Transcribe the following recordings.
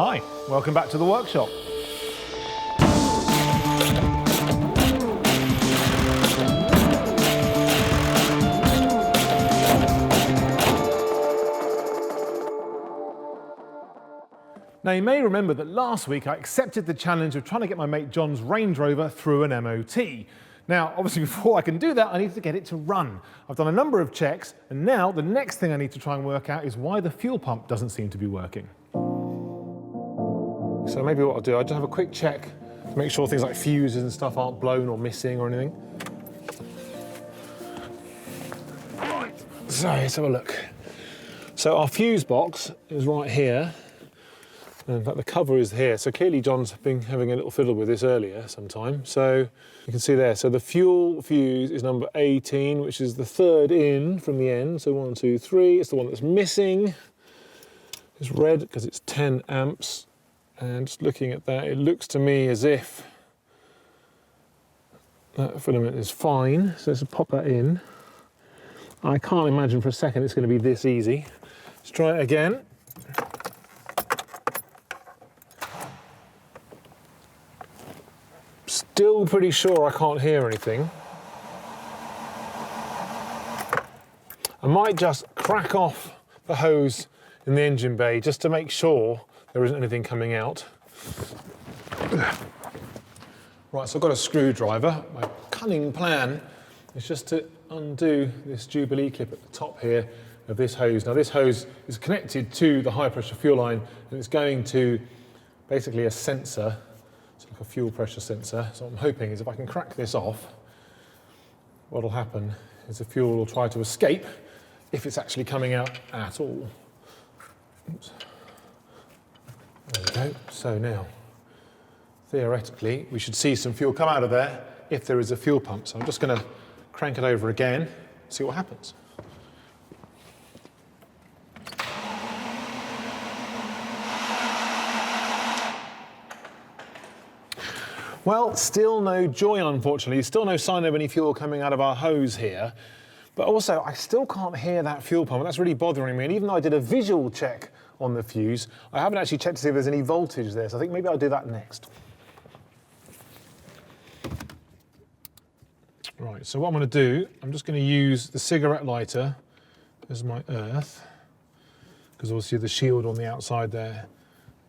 Hi, welcome back to the workshop. Now you may remember that last week I accepted the challenge of trying to get my mate John's Range Rover through an M.O.T. Now obviously before I can do that I need to get it to run. I've done a number of checks and now the next thing I need to try and work out is why the fuel pump doesn't seem to be working. So maybe what I'll do, I'll just have a quick check to make sure things like fuses and stuff aren't blown or missing or anything. Right, so let's have a look. So our fuse box is right here. In fact, the cover is here, so clearly John's been having a little fiddle with this earlier sometime. So you can see there, so the fuel fuse is number 18, which is the third in from the end. So 1, 2, 3, it's the one that's missing. It's red because it's 10 amps. And just looking at that, it looks to me as if that filament is fine. So let's pop that in. I can't imagine for a second it's going to be this easy. Let's try it again. Still pretty sure I can't hear anything. I might just crack off the hose in the engine bay just to make sure there isn't anything coming out. Right, so I've got a screwdriver. My cunning plan is just to undo this Jubilee clip at the top here of this hose. Now this hose is connected to the high pressure fuel line and it's going to basically a sensor. It's like a fuel pressure sensor. So what I'm hoping is if I can crack this off, what'll happen is the fuel will try to escape if it's actually coming out at all. Oops. There we go. So now, theoretically, we should see some fuel come out of there if there is a fuel pump. So I'm just going to crank it over again, see what happens. Well, still no joy, unfortunately. Still no sign of any fuel coming out of our hose here. But also, I still can't hear that fuel pump, and that's really bothering me. And even though I did a visual check on the fuse, I haven't actually checked to see if there's any voltage there. So I think maybe I'll do that next. Right, so what I'm going to do, I'm just going to use the cigarette lighter as my earth, because obviously the shield on the outside there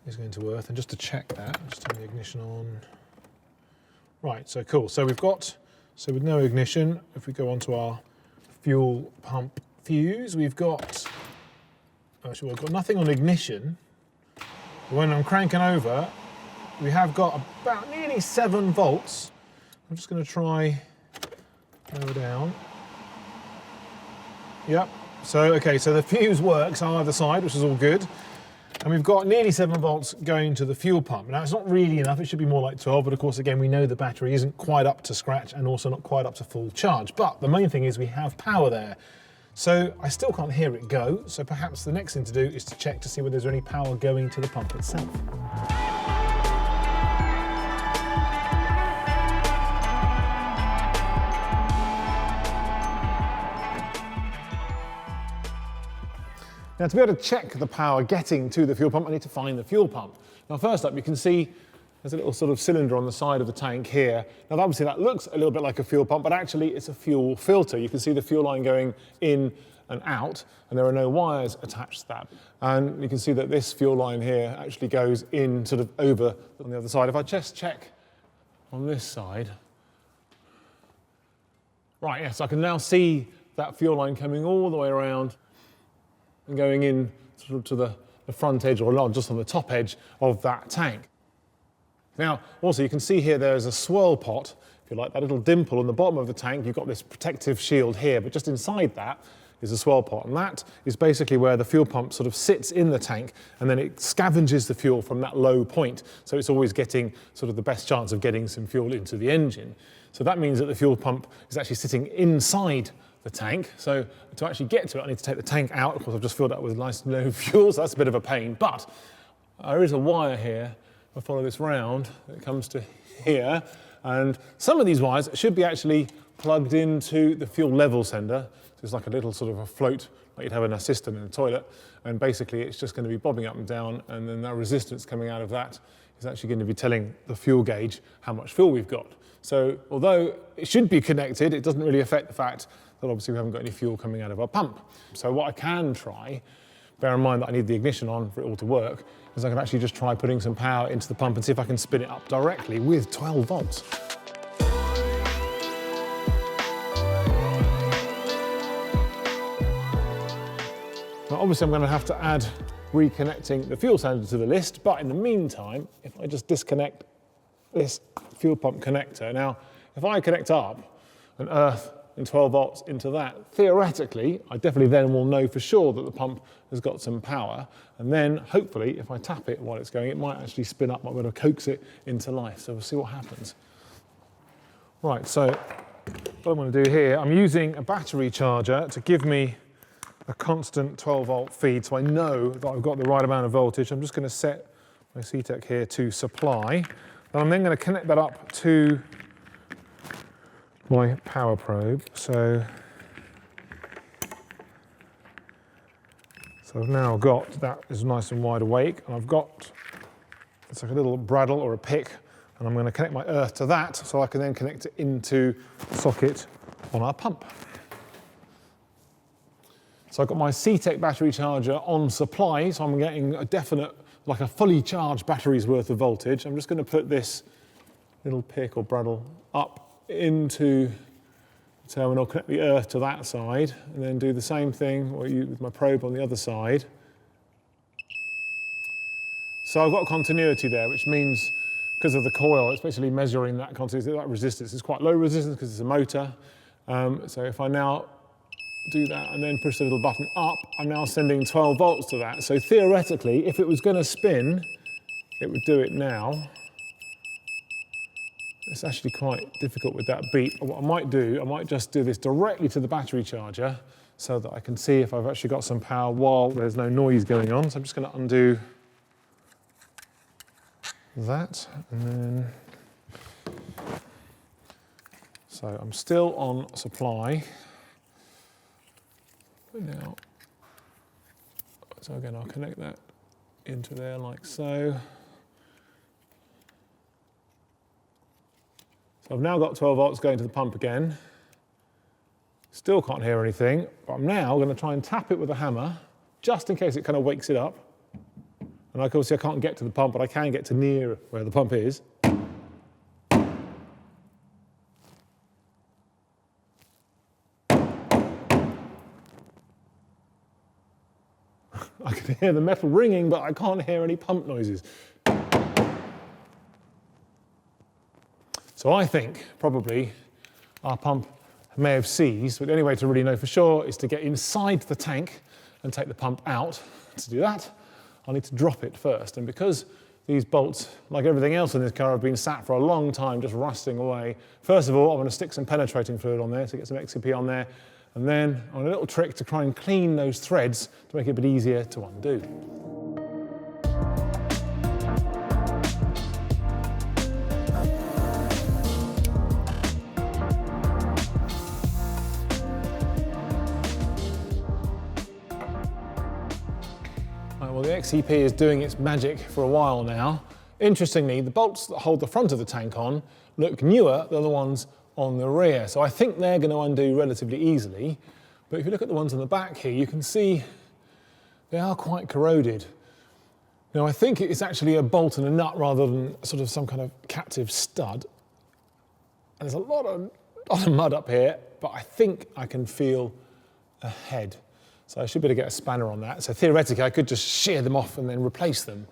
is going to earth. And just to check that, just turn the ignition on. Right, so cool. So we've got, so with no ignition, if we go onto our fuel pump fuse, we've got, actually we've got nothing on ignition. When I'm cranking over, we have got about nearly 7 volts. I'm just going to try lower down. Yep. So, okay, so the fuse works on either side, which is all good. And we've got nearly 7 volts going to the fuel pump. Now, it's not really enough. It should be more like 12. But of course, again, we know the battery isn't quite up to scratch and also not quite up to full charge. But the main thing is we have power there. So I still can't hear it go. So perhaps the next thing to do is to check to see whether there's any power going to the pump itself. Now, to be able to check the power getting to the fuel pump, I need to find the fuel pump. Now, first up, you can see there's a little sort of cylinder on the side of the tank here. Now, obviously, that looks a little bit like a fuel pump, but actually, it's a fuel filter. You can see the fuel line going in and out, and there are no wires attached to that. And you can see that this fuel line here actually goes in sort of over on the other side. If I just check on this side, right, yes, I can now see that fuel line coming all the way around and going in sort of to the front edge, or not, just on the top edge of that tank. Now, also you can see here there's a swirl pot, if you like, that little dimple on the bottom of the tank. You've got this protective shield here, but just inside that is a swirl pot, and that is basically where the fuel pump sort of sits in the tank, and then it scavenges the fuel from that low point, so it's always getting sort of the best chance of getting some fuel into the engine. So that means that the fuel pump is actually sitting inside the tank. So to actually get to it, I need to take the tank out. Of course, I've just filled it up with nice low fuel, so that's a bit of a pain. But there is a wire here. If I follow this round, it comes to here. And some of these wires should be actually plugged into the fuel level sender. So it's like a little sort of a float like you'd have in a cistern in a toilet, and basically it's just going to be bobbing up and down, and then that resistance coming out of that is actually going to be telling the fuel gauge how much fuel we've got. So although it should be connected, it doesn't really affect the fact that obviously we haven't got any fuel coming out of our pump. So what I can try, bear in mind that I need the ignition on for it all to work, is I can actually just try putting some power into the pump and see if I can spin it up directly with 12 volts. Now obviously I'm going to have to add reconnecting the fuel sender to the list, but in the meantime, if I just disconnect this fuel pump connector, now if I connect up and earth in 12 volts into that, theoretically, I definitely then will know for sure that the pump has got some power, and then hopefully if I tap it while it's going, it might actually spin up, might be able to coax it into life, so we'll see what happens. Right, so what I'm going to do here, I'm using a battery charger to give me a constant 12 volt feed, so I know that I've got the right amount of voltage. I'm just going to set my CTEC here to supply, and I'm then going to connect that up to my power probe. So I've now got, that is nice and wide awake, and I've got, it's like a little bradawl or a pick, and I'm going to connect my earth to that so I can then connect it into the socket on our pump. So I've got my CTEC battery charger on supply, so I'm getting a definite, like a fully charged battery's worth of voltage. I'm just going to put this little pick or bradawl up into the terminal, connect the earth to that side, and then do the same thing with my probe on the other side. So I've got continuity there, which means because of the coil, it's basically measuring that continuity, that resistance. It's quite low resistance because it's a motor. So if I now do that and then push the little button up, I'm now sending 12 volts to that. So theoretically, if it was going to spin, it would do it now. It's actually quite difficult with that beat. What I might do, I might just do this directly to the battery charger so that I can see if I've actually got some power while there's no noise going on. So I'm just going to undo that, and then, so I'm still on supply. Now, so again, I'll connect that into there like so. So I've now got 12 volts going to the pump again. Still can't hear anything, but I'm now going to try and tap it with a hammer, just in case it kind of wakes it up. And obviously I can't get to the pump, but I can get to near where the pump is. I can hear the metal ringing, but I can't hear any pump noises. So I think probably our pump may have seized, but the only way to really know for sure is to get inside the tank and take the pump out. To do that, I'll need to drop it first. And because these bolts, like everything else in this car, have been sat for a long time, just rusting away, first of all, I'm going to stick some penetrating fluid on there to get some XCP on there. And then on a little trick to try and clean those threads to make it a bit easier to undo. Right, well, the XCP is doing its magic for a while now. Interestingly, the bolts that hold the front of the tank on look newer than the ones on the rear. So I think they're going to undo relatively easily. But if you look at the ones on the back here, you can see they are quite corroded. Now I think it's actually a bolt and a nut rather than sort of some kind of captive stud. And there's a lot of mud up here, but I think I can feel a head. So I should be able to get a spanner on that. So theoretically, I could just shear them off and then replace them.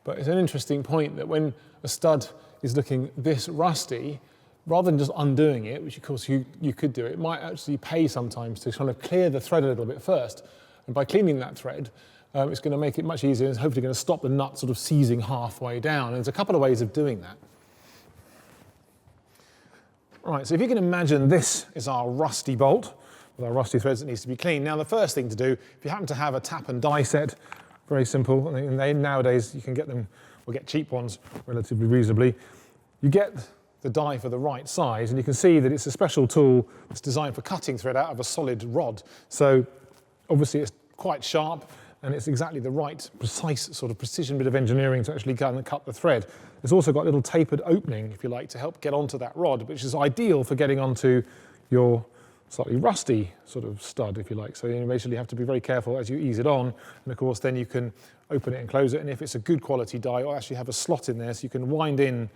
But it's an interesting point that when a stud is looking this rusty, rather than just undoing it, which of course you could do, it might actually pay sometimes to kind of clear the thread a little bit first. And by cleaning that thread, it's going to make it much easier and it's hopefully going to stop the nut sort of seizing halfway down. And there's a couple of ways of doing that. Right, so if you can imagine this is our rusty bolt with our rusty threads that needs to be cleaned. Now the first thing to do, if you happen to have a tap and die set, very simple, and nowadays you can get them, or get cheap ones relatively reasonably, you get the die for the right size, and you can see that it's a special tool that's designed for cutting thread out of a solid rod. So obviously it's quite sharp, and it's exactly the right, precise sort of precision bit of engineering to actually cut the thread. It's also got a little tapered opening, if you like, to help get onto that rod, which is ideal for getting onto your slightly rusty sort of stud, if you like. So you basically have to be very careful as you ease it on, and of course then you can open it and close it, and if it's a good quality die, you'll actually have a slot in there so you can wind in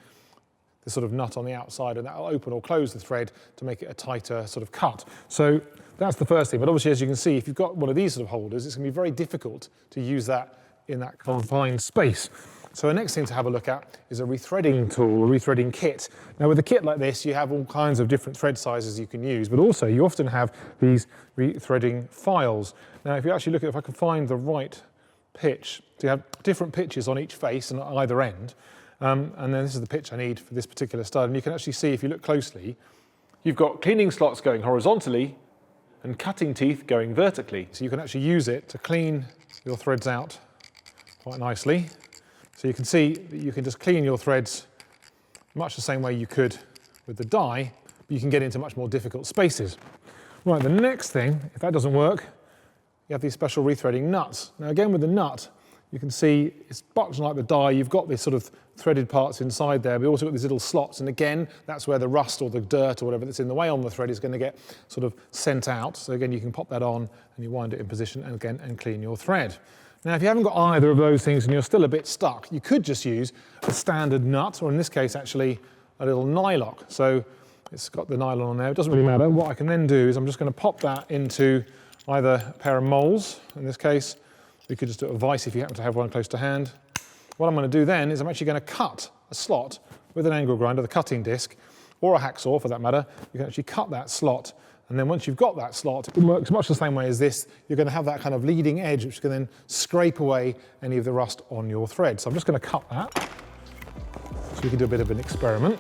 the sort of nut on the outside, and that'll open or close the thread to make it a tighter sort of cut. So that's the first thing, but obviously as you can see, if you've got one of these sort of holders, it's going to be very difficult to use that in that confined space. So the next thing to have a look at is a rethreading tool, a rethreading kit. Now with a kit like this, you have all kinds of different thread sizes you can use, but also you often have these rethreading files. Now if you actually look at, if I can find the right pitch, so you have different pitches on each face and at either end, and then this is the pitch I need for this particular stud, and you can actually see, if you look closely, you've got cleaning slots going horizontally and cutting teeth going vertically. So you can actually use it to clean your threads out quite nicely. So you can see that you can just clean your threads much the same way you could with the die, but you can get into much more difficult spaces. Right, the next thing, if that doesn't work, you have these special rethreading nuts. Now again with the nut, you can see it's much like the die, you've got these sort of threaded parts inside there, but also got these little slots, and again, that's where the rust or the dirt or whatever that's in the way on the thread is going to get sort of sent out. So again, you can pop that on and you wind it in position and again, and clean your thread. Now, if you haven't got either of those things and you're still a bit stuck, you could just use a standard nut, or in this case, actually, a little nylock. So it's got the nylon on there, it doesn't really matter. What I can then do is I'm just going to pop that into either a pair of moles, in this case, you could just do a vise if you happen to have one close to hand. What I'm going to do then is I'm actually going to cut a slot with an angle grinder, the cutting disc, or a hacksaw for that matter. You can actually cut that slot, and then once you've got that slot, it works much the same way as this. You're going to have that kind of leading edge which can then scrape away any of the rust on your thread. So I'm just going to cut that so we can do a bit of an experiment.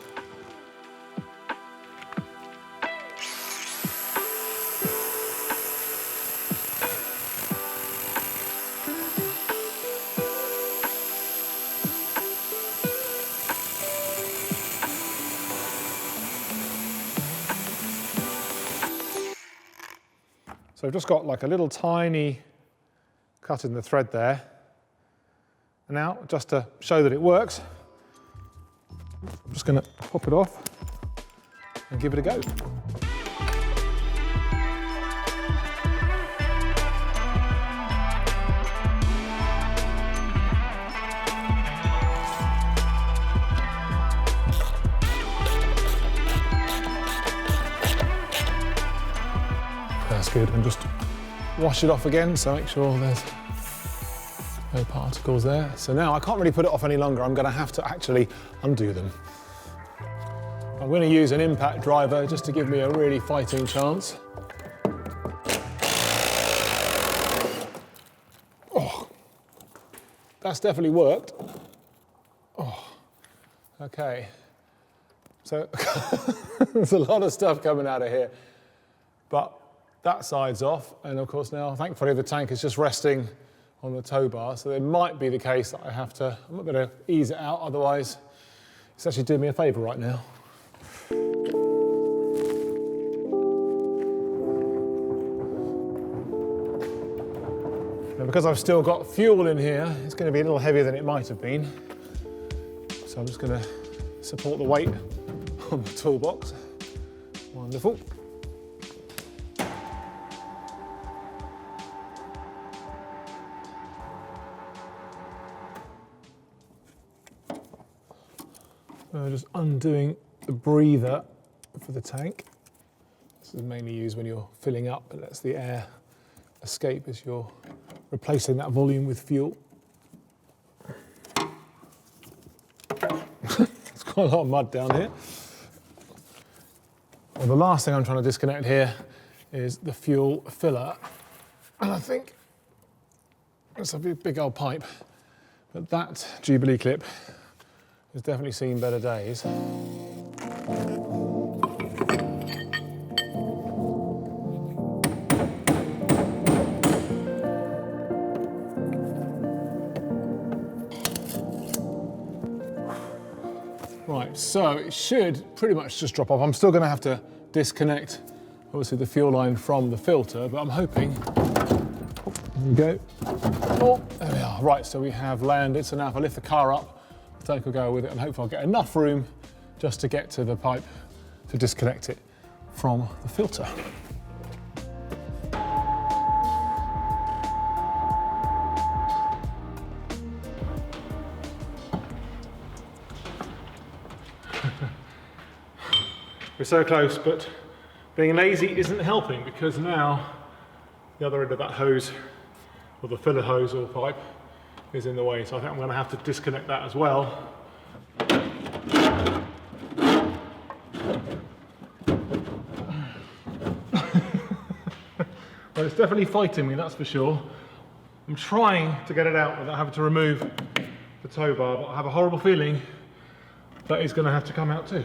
So I've just got like a little tiny cut in the thread there. And now, just to show that it works, I'm just going to pop it off and give it a go. That's good, and just wash it off again, so make sure there's no particles there. So now I can't really put it off any longer, I'm going to have to actually undo them. I'm going to use an impact driver just to give me a really fighting chance. Oh, that's definitely worked. Oh, okay. So there's a lot of stuff coming out of here, but that side's off, and of course now, thankfully, the tank is just resting on the tow bar, so it might be the case that I have to, I'm not going to ease it out, otherwise it's actually doing me a favour right now. Now, because I've still got fuel in here, it's going to be a little heavier than it might have been, so I'm just going to support the weight on the toolbox. Wonderful. Just undoing the breather for the tank. This is mainly used when you're filling up, it lets the air escape as you're replacing that volume with fuel. There's quite a lot of mud down here. Well, the last thing I'm trying to disconnect here is the fuel filler. And I think it's a big old pipe, but that Jubilee clip has definitely seen better days. Right, so it should pretty much just drop off. I'm still going to have to disconnect, obviously, the fuel line from the filter, but I'm hoping. There we go. Oh, there we are. Right, so we have landed. So now if I lift the car up, take a go with it, and hopefully I'll get enough room just to get to the pipe to disconnect it from the filter. We're so close, but being lazy isn't helping, because now the other end of that hose, or the filler hose or pipe, is in the way. So I think I'm going to have to disconnect that as well. Well, it's definitely fighting me, that's for sure. I'm trying to get it out without having to remove the tow bar, but I have a horrible feeling that it's going to have to come out too.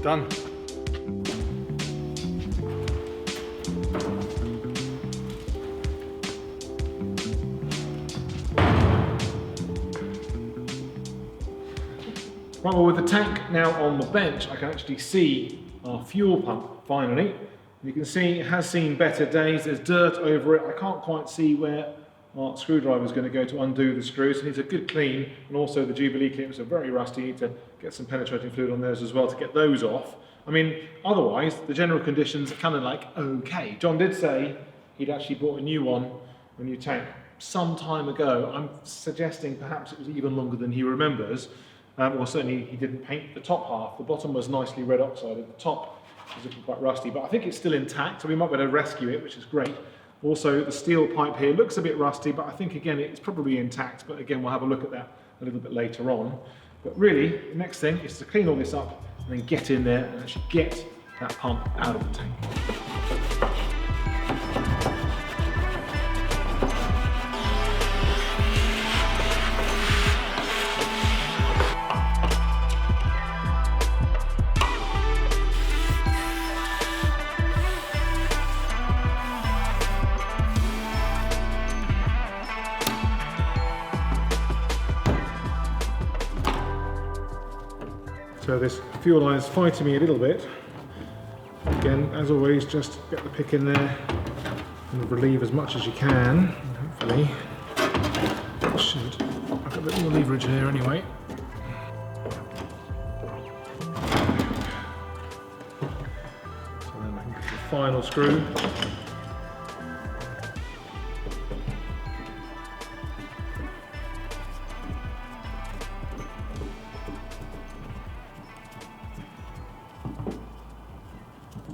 Done. Right, well, with the tank now on the bench, I can actually see our fuel pump finally. You can see it has seen better days. There's dirt over it. I can't quite see where our screwdriver is going to go to undo the screws. It needs a good clean, and also the Jubilee clips are very rusty. You need to get some penetrating fluid on those as well to get those off. I mean, otherwise, the general conditions are kind of like okay. John did say he'd actually bought a new tank some time ago. I'm suggesting perhaps it was even longer than he remembers. Or certainly he didn't paint the top half. The bottom was nicely red oxided. The top is looking quite rusty, but I think it's still intact, so we might be able to rescue it, which is great. Also, the steel pipe here looks a bit rusty, but I think, again, it's probably intact. But again, we'll have a look at that a little bit later on. But really, the next thing is to clean all this up and then get in there and actually get that pump out of the tank. So this fuel line is fighting me a little bit. Again, as always, just get the pick in there and relieve as much as you can. Hopefully, it should. I've got a bit more leverage here anyway. So then I can get the final screw.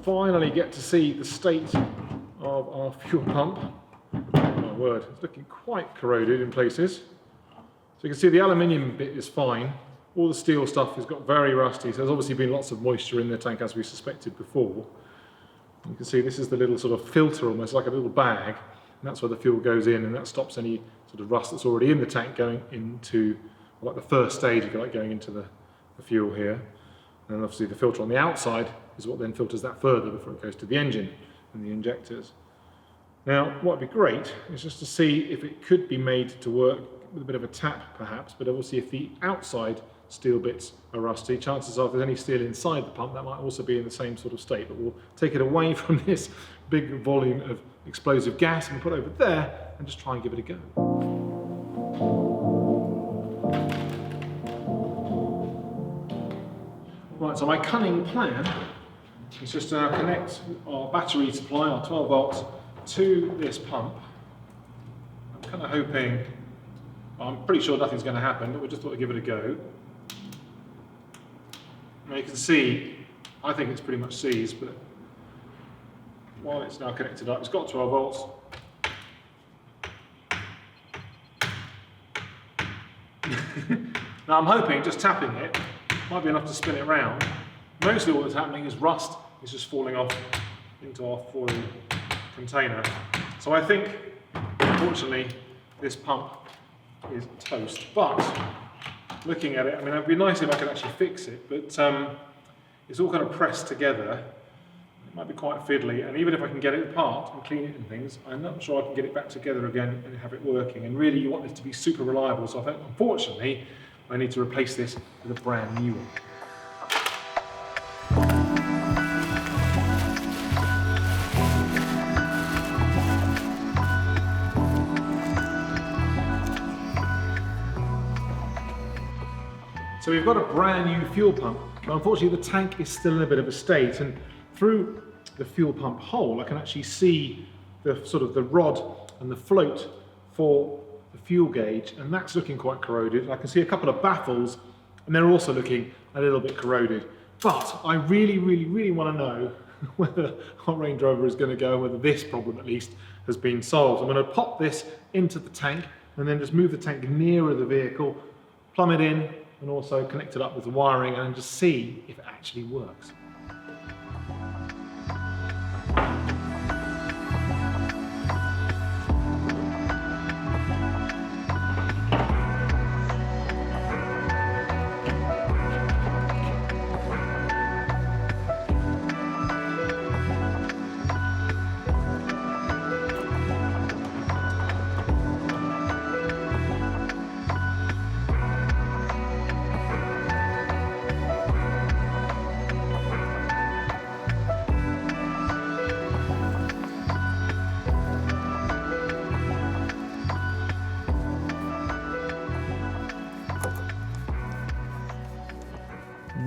Finally get to see the state of our fuel pump. Oh my word, it's looking quite corroded in places. So you can see the aluminium bit is fine. All the steel stuff has got very rusty, so there's obviously been lots of moisture in the tank, as we suspected before. You can see this is the little sort of filter, almost like a little bag, and that's where the fuel goes in, and that stops any sort of rust that's already in the tank going into, like the first stage, if you like, going into the fuel here. And obviously the filter on the outside is what then filters that further before it goes to the engine and the injectors. Now, what would be great is just to see if it could be made to work with a bit of a tap, perhaps, but obviously if the outside steel bits are rusty, chances are if there's any steel inside the pump, that might also be in the same sort of state. But we'll take it away from this big volume of explosive gas and put it over there and just try and give it a go. Right, so my cunning plan is just to connect our battery supply, our 12 volts, to this pump. I'm kind of hoping, I'm pretty sure nothing's going to happen, but we just thought to give it a go. Now you can see, I think it's pretty much seized, but while it's now connected up, it's got 12 volts. Now I'm hoping just tapping it might be enough to spin it around. Mostly all that's happening is rust is just falling off into our foil container. So I think, unfortunately, this pump is toast. But looking at it, I mean, it'd be nice if I could actually fix it, but it's all kind of pressed together. It might be quite fiddly, and even if I can get it apart and clean it and things, I'm not sure I can get it back together again and have it working. And really, you want this to be super reliable, so I think, unfortunately, I need to replace this with a brand new one. So we've got a brand new fuel pump, but unfortunately the tank is still in a bit of a state, and through the fuel pump hole I can actually see the sort of the rod and the float for the fuel gauge, and that's looking quite corroded. I can see a couple of baffles, and they're also looking a little bit corroded. But I really want to know whether our Range Rover is going to go, and whether this problem at least has been solved. I'm going to pop this into the tank and then just move the tank nearer the vehicle, plumb it in, and also connect it up with the wiring and just see if it actually works.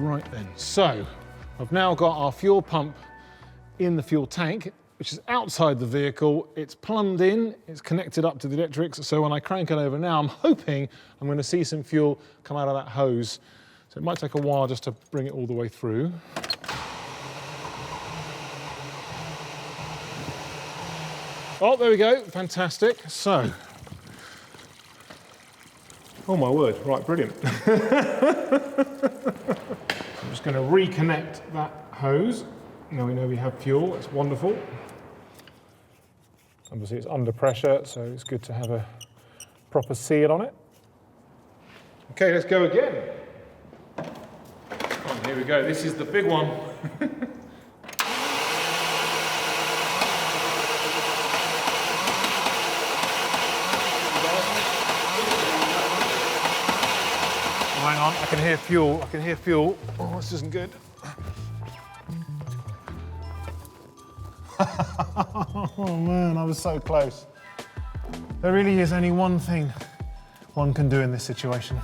Right then, so I've now got our fuel pump in the fuel tank, which is outside the vehicle. It's plumbed in, it's connected up to the electrics, so when I crank it over now, I'm hoping I'm going to see some fuel come out of that hose. So it might take a while just to bring it all the way through. Oh, there we go, fantastic. So, oh my word, right, brilliant. I'm just going to reconnect that hose. Now we know we have fuel, it's wonderful. Obviously it's under pressure, so it's good to have a proper seal on it. Okay, let's go again. Oh, here we go, this is the big one. Hang on, I can hear fuel, Oh, this isn't good. Oh man, I was so close. There really is only one thing one can do in this situation.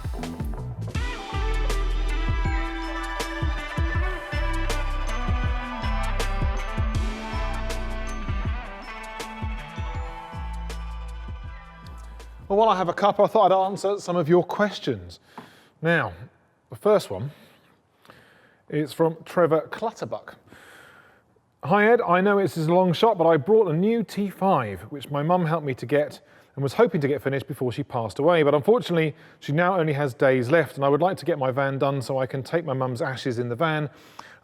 Well, while I have a cup, I thought I'd answer some of your questions. Now, the first one is from Trevor Clutterbuck. Hi Ed, I know this is a long shot, but I brought a new T5, which my mum helped me to get and was hoping to get finished before she passed away. But unfortunately, she now only has days left, and I would like to get my van done so I can take my mum's ashes in the van.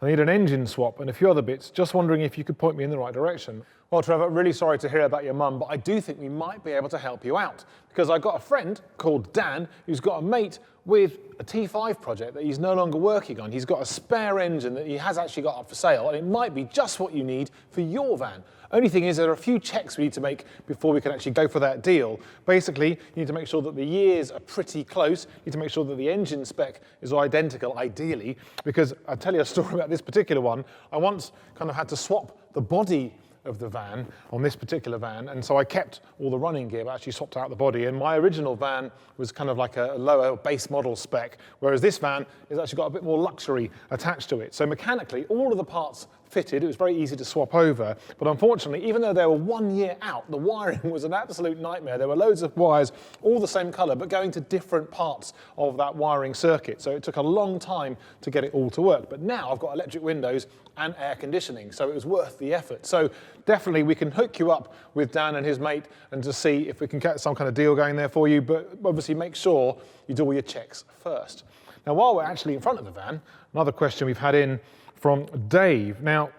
I need an engine swap and a few other bits. Just wondering if you could point me in the right direction. Well, Trevor, really sorry to hear about your mum, but I do think we might be able to help you out, because I've got a friend called Dan who's got a mate with a T5 project that he's no longer working on. He's got a spare engine that he has actually got up for sale, and it might be just what you need for your van. Only thing is, there are a few checks we need to make before we can actually go for that deal. Basically, you need to make sure that the years are pretty close. You need to make sure that the engine spec is identical, ideally, because I'll tell you a story about this particular one. I once kind of had to swap the body of the van on this particular van, and so I kept all the running gear but actually swapped out the body, and my original van was kind of like a lower base model spec, whereas this van has actually got a bit more luxury attached to it. So mechanically all of the parts fitted, it was very easy to swap over, but unfortunately even though they were 1 year out, the wiring was an absolute nightmare. There were loads of wires all the same colour but going to different parts of that wiring circuit, so it took a long time to get it all to work. But now I've got electric windows and air conditioning, so it was worth the effort. So definitely we can hook you up with Dan and his mate and just see if we can get some kind of deal going there for you, but obviously make sure you do all your checks first. Now, while we're actually in front of the van, another question we've had in from Dave. Now,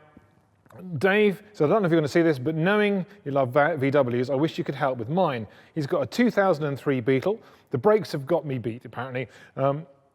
Dave, so I don't know if you're going to see this, but knowing you love VWs, I wish you could help with mine. He's got a 2003 Beetle. The brakes have got me beat, apparently.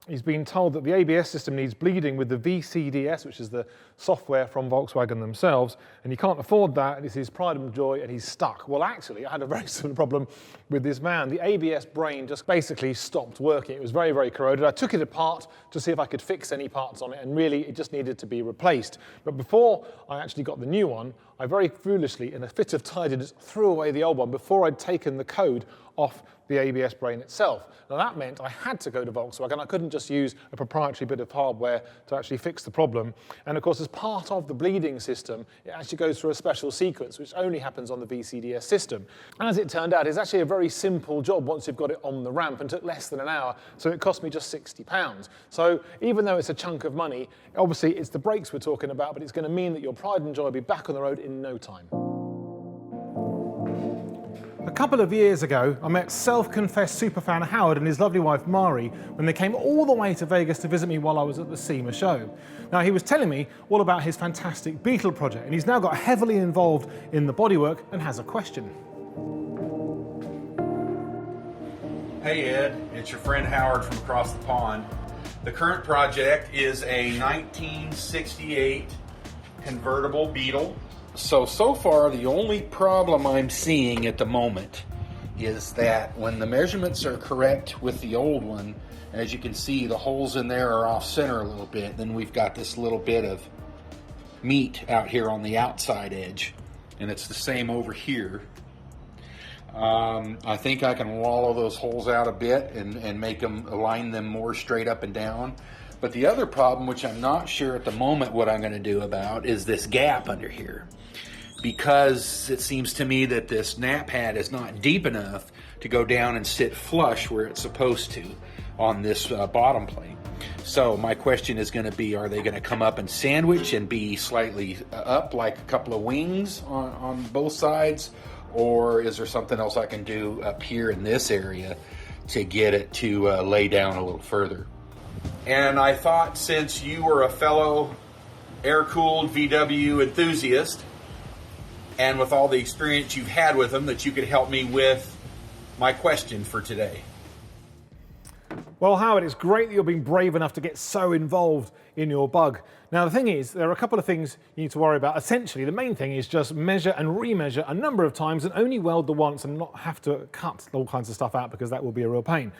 he's been told that the ABS system needs bleeding with the VCDS, which is the software from Volkswagen themselves, and he can't afford that. It's his pride and joy, and he's stuck. Well, actually, I had a very similar problem with this van. The ABS brain just basically stopped working. It was very, very corroded. I took it apart to see if I could fix any parts on it, and really, it just needed to be replaced. But before I actually got the new one, I very foolishly, in a fit of tidiness, threw away the old one before I'd taken the code off the ABS brain itself. Now that meant I had to go to Volkswagen. I couldn't just use a proprietary bit of hardware to actually fix the problem. And of course, as part of the bleeding system, it actually goes through a special sequence, which only happens on the VCDS system. As it turned out, it's actually a very simple job once you've got it on the ramp, and took less than an hour, so it cost me just £60. So even though it's a chunk of money, obviously it's the brakes we're talking about, but it's going to mean that your pride and joy will be back on the road in no time. A couple of years ago, I met self-confessed superfan Howard and his lovely wife Mari when they came all the way to Vegas to visit me while I was at the SEMA show. Now, he was telling me all about his fantastic Beetle project, and he's now got heavily involved in the bodywork and has a question. Hey Ed, it's your friend Howard from across the pond. The current project is a 1968 convertible Beetle. So far, the only problem I'm seeing at the moment is that when the measurements are correct with the old one, as you can see, the holes in there are off center a little bit. Then we've got this little bit of meat out here on the outside edge, and it's the same over here. I think I can wallow those holes out a bit and make them, align them more straight up and down. But the other problem, which I'm not sure at the moment what I'm going to do about, is this gap under here. Because it seems to me that this nap pad is not deep enough to go down and sit flush where it's supposed to on this bottom plate. So my question is going to be, are they going to come up and sandwich and be slightly up like a couple of wings on both sides? Or is there something else I can do up here in this area to get it to lay down a little further? And I thought, since you were a fellow air-cooled VW enthusiast, and with all the experience you've had with them, that you could help me with my question for today. Well, Howard, it's great that you're being brave enough to get so involved in your bug. Now, the thing is, there are a couple of things you need to worry about. Essentially, the main thing is just measure and remeasure a number of times and only weld the once and not have to cut all kinds of stuff out, because that will be a real pain.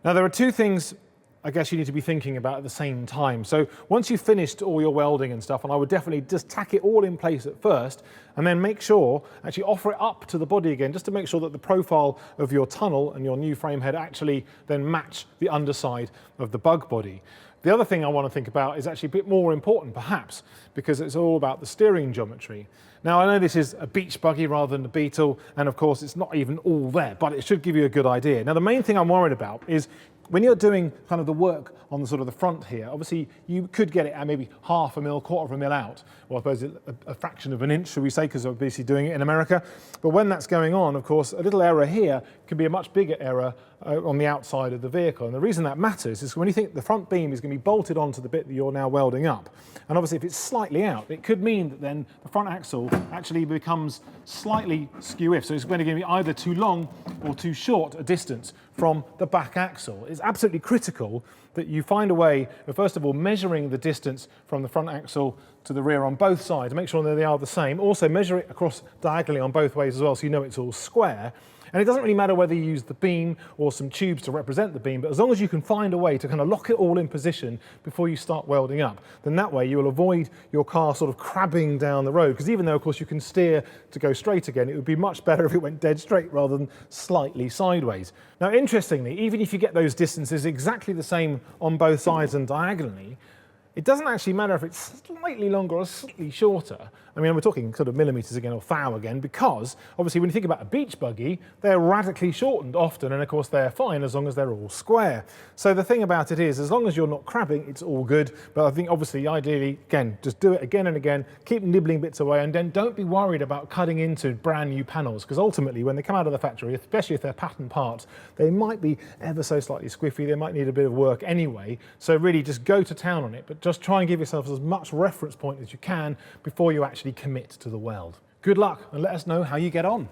Now, there are two things I guess you need to be thinking about at the same time. So once you've finished all your welding and stuff, and I would definitely just tack it all in place at first, and then make sure, actually offer it up to the body again, just to make sure that the profile of your tunnel and your new frame head actually then match the underside of the bug body. The other thing I want to think about is actually a bit more important perhaps, because it's all about the steering geometry. Now, I know this is a beach buggy rather than a Beetle, and of course it's not even all there, but it should give you a good idea. Now, the main thing I'm worried about is when you're doing kind of the work on the sort of the front here, obviously you could get it at maybe half a mil, quarter of a mil out, or I suppose a fraction of an inch, should we say, because I'm basically doing it in America. But when that's going on, of course, a little error here can be a much bigger error on the outside of the vehicle. And the reason that matters is when you think the front beam is going to be bolted onto the bit that you're now welding up, and obviously if it's slightly out, it could mean that then the front axle actually becomes slightly skew-if. So it's going to be either too long or too short a distance from the back axle. It's absolutely critical that you find a way of, first of all, measuring the distance from the front axle to the rear on both sides, make sure that they are the same. Also measure it across diagonally on both ways as well, so you know it's all square. And it doesn't really matter whether you use the beam or some tubes to represent the beam, but as long as you can find a way to kind of lock it all in position before you start welding up, then that way you will avoid your car sort of crabbing down the road. Because even though, of course, you can steer to go straight again, it would be much better if it went dead straight rather than slightly sideways. Now, interestingly, even if you get those distances exactly the same on both sides and diagonally, it doesn't actually matter if it's slightly longer or slightly shorter. I mean, we're talking sort of millimetres again, or thou again, because obviously when you think about a beach buggy, they're radically shortened often, and of course they're fine as long as they're all square. So the thing about it is, as long as you're not crabbing, it's all good. But I think obviously, ideally, again, just do it again and again, keep nibbling bits away, and then don't be worried about cutting into brand new panels, because ultimately when they come out of the factory, especially if they're pattern parts, they might be ever so slightly squiffy, they might need a bit of work anyway. So really just go to town on it, but just try and give yourself as much reference point as you can before you actually commit to the weld. Good luck, and let us know how you get on.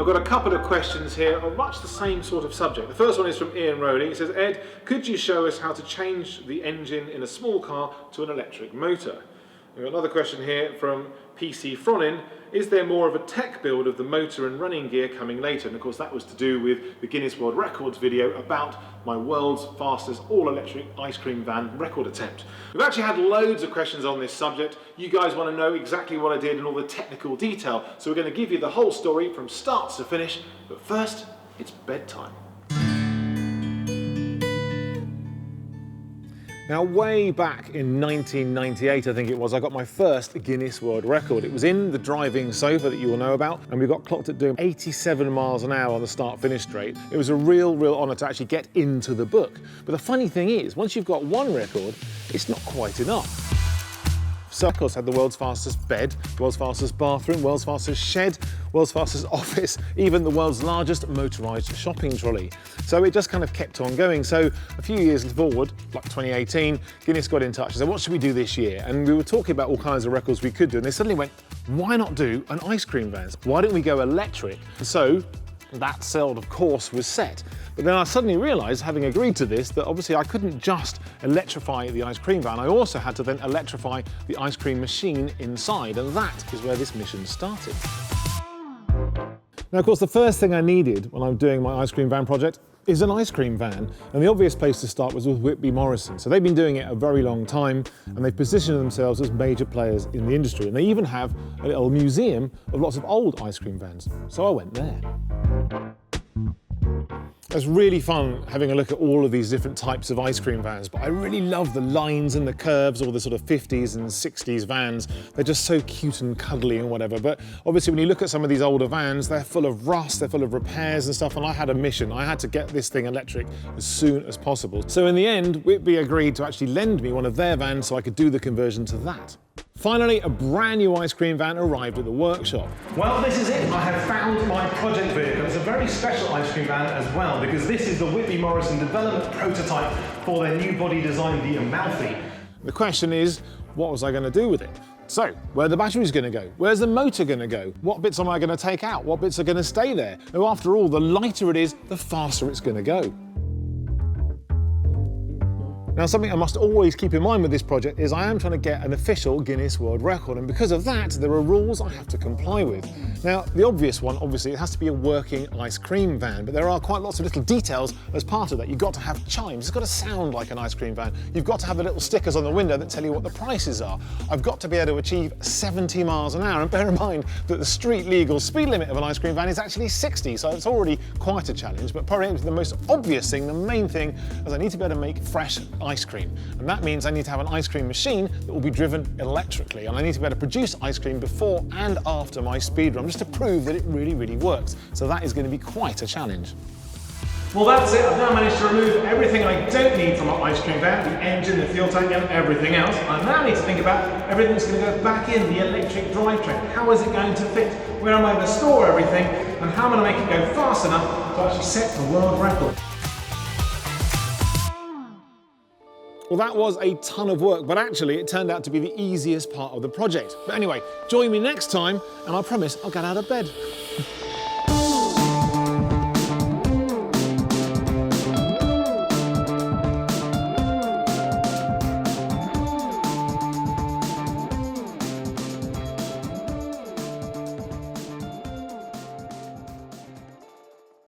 I've got a couple of questions here on much the same sort of subject. The first one is from Ian Rowley. He says, Ed, could you show us how to change the engine in a small car to an electric motor? We've got another question here from PC Fronin. Is there more of a tech build of the motor and running gear coming later? And of course that was to do with the Guinness World Records video about my world's fastest all-electric ice cream van record attempt. We've actually had loads of questions on this subject. You guys want to know exactly what I did and all the technical detail, so we're going to give you the whole story from start to finish. But first, it's bedtime. Now, way back in 1998, I think it was, I got my first Guinness World Record. It was in the driving sofa that you will know about, and we got clocked at doing 87 miles an hour on the start-finish straight. It was a real honour to actually get into the book. But the funny thing is, once you've got one record, it's not quite enough. So, of course, had the world's fastest bed, world's fastest bathroom, world's fastest shed, world's fastest office, even the world's largest motorised shopping trolley. So it just kind of kept on going. So a few years forward, like 2018, Guinness got in touch and said, what should we do this year? And we were talking about all kinds of records we could do. And they suddenly went, why not do an ice cream van? Why don't we go electric? So that sort of course was set. But then I suddenly realised, having agreed to this, that obviously I couldn't just electrify the ice cream van, I also had to then electrify the ice cream machine inside, and that is where this mission started. Now, of course, the first thing I needed when I'm doing my ice cream van project is an ice cream van, and the obvious place to start was with Whitby Morrison. So they've been doing it a very long time, and they've positioned themselves as major players in the industry, and they even have a little museum of lots of old ice cream vans. So I went there. It's really fun having a look at all of these different types of ice cream vans, but I really love the lines and the curves, all the sort of 50s and 60s vans. They're just so cute and cuddly and whatever, but obviously when you look at some of these older vans, they're full of rust, they're full of repairs and stuff, and I had a mission. I had to get this thing electric as soon as possible. So in the end, Whitby agreed to actually lend me one of their vans so I could do the conversion to that. Finally, a brand new ice cream van arrived at the workshop. Well, this is it. I have found my project vehicle. It's a very special ice cream van as well, because this is the Whitby Morrison development prototype for their new body design, the M.O.T. The question is, what was I going to do with it? So, where are the batteries going to go? Where's the motor going to go? What bits am I going to take out? What bits are going to stay there? Now, after all, the lighter it is, the faster it's going to go. Now, something I must always keep in mind with this project is I am trying to get an official Guinness World Record, and because of that, there are rules I have to comply with. Now, the obvious one, obviously, it has to be a working ice cream van, but there are quite lots of little details as part of that. You've got to have chimes, it's got to sound like an ice cream van. You've got to have the little stickers on the window that tell you what the prices are. I've got to be able to achieve 70 miles an hour, and bear in mind that the street legal speed limit of an ice cream van is actually 60, so it's already quite a challenge, but probably the most obvious thing, the main thing, is I need to be able to make fresh ice cream. And that means I need to have an ice cream machine that will be driven electrically, and I need to be able to produce ice cream before and after my speed run, just to prove that it really works. So that is going to be quite a challenge. Well, that's it. I've now managed to remove everything I don't need from my ice cream van, the engine, the fuel tank and everything else. I now need to think about everything that's going to go back in the electric drivetrain. How is it going to fit? Where am I going to store everything? And how am I going to make it go fast enough to actually set the world record? Well, that was a ton of work, but actually it turned out to be the easiest part of the project. But anyway, join me next time, and I promise I'll get out of bed.